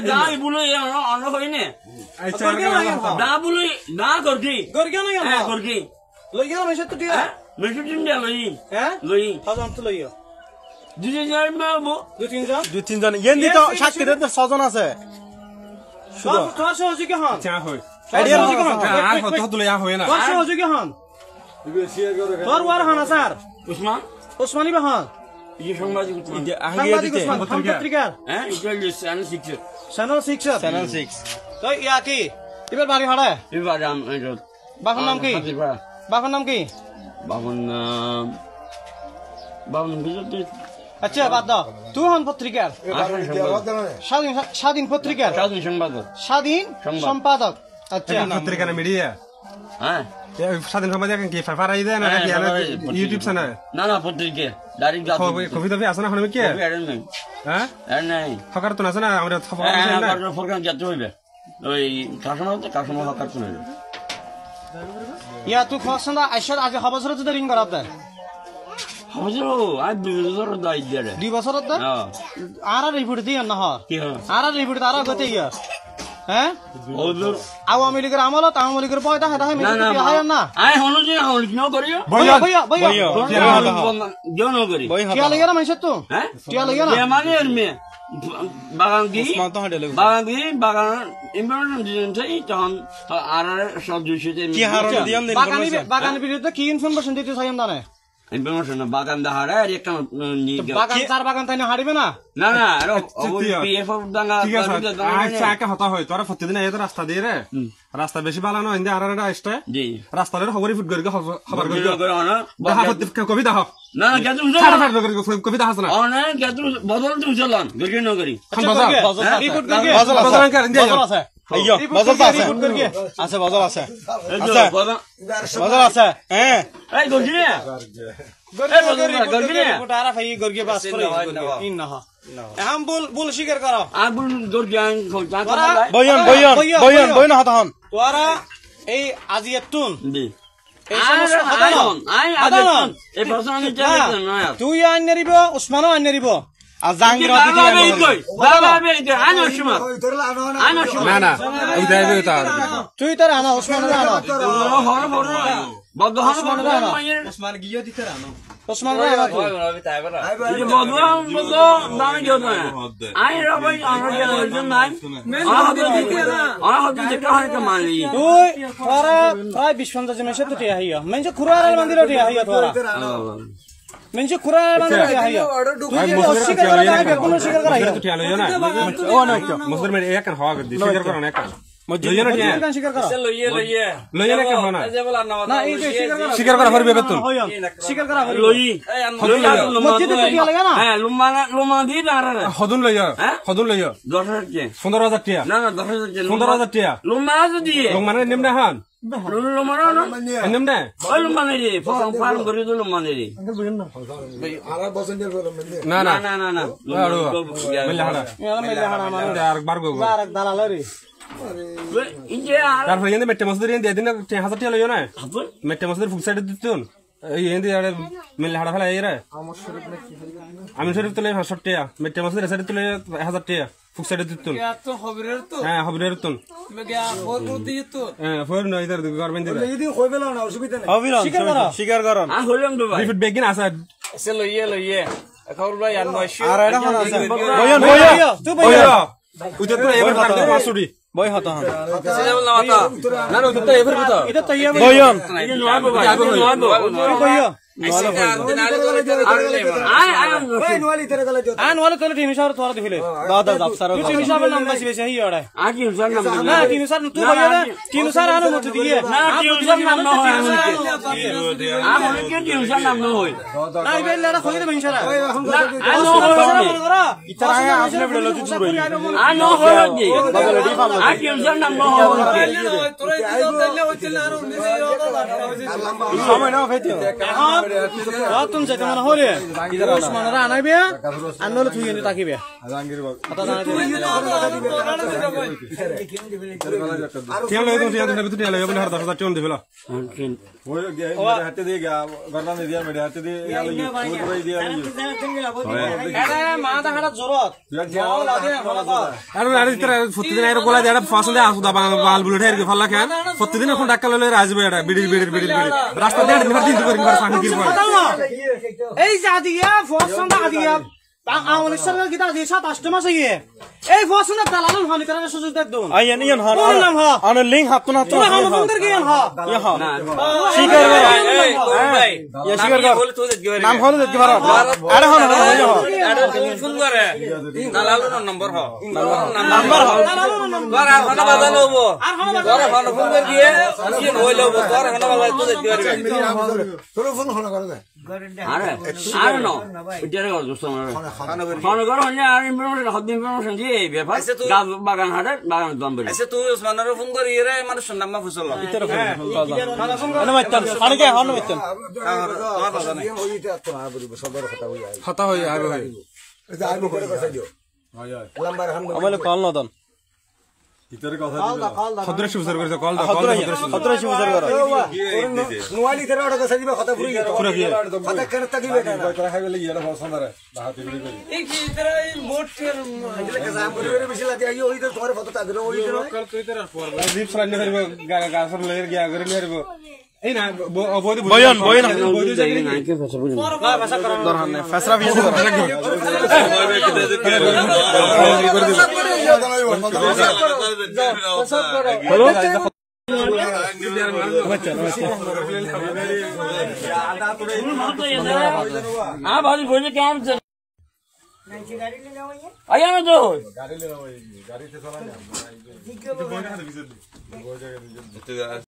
গাই বুলো অন্য হইনে দা বুলো দা গরকি গরকি লই গেল মেশে তো দিয়া মেশু তিন দিয়া লই হ্যাঁ লই ছজন তো লইও দুই জন বাবু দুই তিনজন ইয়েন্দি তো সাক্ষীদের তো ছজন আছে শুধু তোর সহযোগী হন চা হই আইডিয়া সহযোগী হন আর কত তুলে ইয়া হয় না তোর সহযোগী হন তোর ওয়ার হন স্যার উসমানী বাহন এই সাংবাদিক সাংবাদিক উসমান পত্রিকা হ্যাঁ এটা চ্যানেল 6 চ্যানেল 6 তো ইয়া কি এবার বাড়ি ভাড়া এবার বাবার নাম কি বাবার নাম কি বাবন বিজত আচ্ছা বাদ দাও তুই হন পত্রিকার স্বাধীন পত্রিকার স্বাধীন সম্পাদক আচ্ছা পত্রিকা না মিডিয়া হ্যাঁ স্বাধীন সম্পাদক কি ফারাই দেয় না কি ইউটিউব চ্যানেল না না পত্রিকা ডাইরেক্ট কবি তবে আছে না হন কি হ্যাঁ আর নাই হকার তো আছে না আমরা খবর আছে না প্রোগ্রাম যেতে হইবে ওই কাশমা হকার তো হইবে ইয়া তুই খসন্দা আইসার আগে হবছর তো রিং করাতে হবছর আই 2 বছর দাই দেরে 2 বছর তো আর রিপোর্ট দিও না হ কি হ আর রিপোর্ট তারা গতে ইয়া হ্যাঁ ওদুর আওয়ামী লীগের আমলত আওয়ামী লীগের পয়দা হেদা হে মিটি হায় না আই হনো যে হল কিনো করিও বইয়া জন করি কি লাগা না মাইছ তো হ্যাঁ কি লাগা না এ মানে এর মে বাগান ইনফরমেশন দিন চাই তখন আর সব দুইশতে কি হারণ দিয়াম দিন বাগান বিরুদ্ধে কি ইনফরমেশন দিতে চাইম না ইনফরমেশন বাগান দাহারে আর একটা বাগান চার বাগান তাই না হারিবে না না না আর পিএফ দাঙ্গা ঠিক আছে আচ্ছা একা হতা হয় তোরা প্রতিদিন এই রাস্তা দিয়ে রে রাস্তা বেশি ভালো না ইন্দে আর আসছে জি রাস্তার খবরই ফুট করে খবর করে না দেখা কবি দাও না কেতু কবি দাও না না কেতু বদল তো চলান গরি ন করি রিপোর্ট করি বাজার করে ইন্দে আছে আইয়ো বাজার আছে আছে বাজার আছে বাজার আছে হ্যাঁ এই গরি না গরি গোটারা ভাই গরি বাস করে ইন না এখন বল স্বীকার করো আর বল গরি আন বয়ন হতা হন তোরা এই আজি এতুন জি এই প্রশ্ন আমি তুই আইন নেরিব উসমানও আইন নেরিব আর জাহাঙ্গীর না না ওই দাইবে তো তুই তার আনা উসমান আনা উসমান গিয়ে দিতে রানো উসমান রে আনা তুই দামে গিয়ে না আই রবাই আর নাই আ দিতে কাহার কা মানলি তুই তোরা আই বিশ্বন্ত জমেছে তো টিয়া হইয়া মেন যে খুরার মন্দিরে টিয়া হইয়া তোরা মেনছে খুরার মন্দিরে টিয়া হইয়া তুই অস্বীকার করা না কোন স্বীকার করা হইয়া টিয়া লইও না ও না মুসলিম এর এক হওয়া করে স্বীকার করো না এক লইও না টিয়া স্বীকার করা লইয়ে না কেন না না এই যে স্বীকার করা পারবে বেতন স্বীকার করা লই মসজিদে তো টিয়া লাগা না হ্যাঁ লুমা দি দাঁড়া হদুন লইও 15000 কে 15000 টিয়া না 10000 কে 15000 টিয়া লুমা যদি মানে নিম্নে হান লুমা না নিম্নে ওই লুমা নেই ফার্ম করে তো লুমা নেই না না না না না মিল্লা হাড়া মানে আর বারগো আর দালাল রে ইনজে আর তারপর এনে মেটে মসজিদ দিয়ে দিন 1000 টিয়া লইও না মেটে মসজিদ ফুল সাইড দিতুন এই এনে আরে মিল্লা হাড়া ফেলা এই রে আমি শরীফ তুলে 500 টিয়া মেটে মসজিদ সাইড তুলে 1000 টিয়া ফুল সাইড দিতুন তো হবরের তো হ্যাঁ হবরের তুন মেগা ফোর করতে তো হ্যাঁ ফোর নয় ইদার গভর্নমেন্ট দিরা যদি কইবেলা না অসুবিধা নেই হবিরাম স্বীকার করুন আ হইলাম তো ভাই রিপিট বেগিন আছে এসে লইয়ে খবর ভাই আর 900 আর এটা হন আছে বয়ন তুই বয়ন উতে তো এবার কাটতে 500 টি বই হতা হন না না উতে এবার কথা এটা তো ইয়া বয়ন এই নয় ভাই বইয়া আনওয়ালে তোলে টিম হিসাবে তোরা দিলে দাদা জাফসার টিম হিসাবে নাম বেশি বেশি হই ওড়া আজ কি হুসার নাম না টিম হিসাব তুই বইয়া না টিম হিসাব আনো মত দিয়ে না টিম হুসার নাম না হয় আ হলে কি টিম হুসার নাম না হয় না এই বেলাটা খোলে দেব ইনশাআল্লাহ আনো হয় ইতারা আসলে ভিডিও লতি জুড়ই আনো হয় কি বাবা রেডি ফাল আর টেনশন নাম সময় নাও খাইতে তুমি যেতে মনে হলে ওসমানরা আনাইবে আর নলে তুই এনে তাকিবে টিয়া লয়ে তুমি টিয়া দিন ভিতর টিয়া লয়ে বলে 10,000 টিয়া দিবেলা ওই হাতে দিয়ে গর্দান দিয়ে মেডে হাতে দিয়ে ওই দিয়ে আরে মা দাহাড়া জরত যাও লাগে ভালো কর আরে তোরা প্রতিদিন এর গোলা দেড় ফাসল দে আসুদা বাল বুলেট এর ফাল্লা খান প্রতিদিন এখন ডাক্কা ললে রাজবে এটা বিড়ি রাস্তা দিয়ে দিন করে কি সানি কি পড়ে এই জাদিয়া ফসন্দা দিয়া আওয়ামী সরকার কি তার 27 মাস হইয়ে এই ফসন্দা দালাল হানি করার সুযোগ দেখ দন আই এনিয়ন হর নাম হ আন লিংক হাতন হাত তোরা হাম বন্ধর কি হ শিকার কর ইয়া শিকার কর নাম হল দেখি ভাড়া আরে হন আরে ফোন করে দালালুর নম্বর হ নাম্বার হ তোর আর হনা বাজাল হবো তোর হনা ফোন করে দিয়ে কি হইলো তোর হনা বাজাল তো দেখতে পারবি তোর ফোন হনা করে দে আরে আরে নো ওইটারে কর দোস্ত আমার ঘর হইলে আর ইনফরমেশন হদ ইনফরমেশন দিয়ে ব্যাপার গাছ বাগান হাটে বাগান দম বেরি আচ্ছা তুই ওসমানের ফোন করি রে মানুষ নাম্মা ফুসল ইতর এনে মাইতাম আরে হন মাইতাম ওইটা তো না বলবো সবার কথা হই হতা হই আর হই এটা আর করে কথা দিও লম্বা রাম আমালে কল নদন ভিতরে কথা দিও খদ্র সুজার করে কল দাও খদ্র সুজার কর নোয়ালি তেরা ওটা কথা দিবা কথা পুরি কথা কেন তাকিবে কথা খাইবে লাগি এটা পছন্দরে বাহাতি বিড়ি করি এই কি তোরা এই মোটের এগুলা কাজ করে বেশি লাগে আইও ওই তো তোমার ফটো তা দিলো ওই দিলো দীপ সরানি হরিব গাছর লয়ের গিয়া করে লইরব এই না বয়ন বয়ন নাইকে ভাষা বুঝি ভাষা কর দরকার নাই ফেসরা বিয়ে কর हाँ भाजी बोलिए क्या आइए ना तो गाड़ी ले लो गाड़ी से चला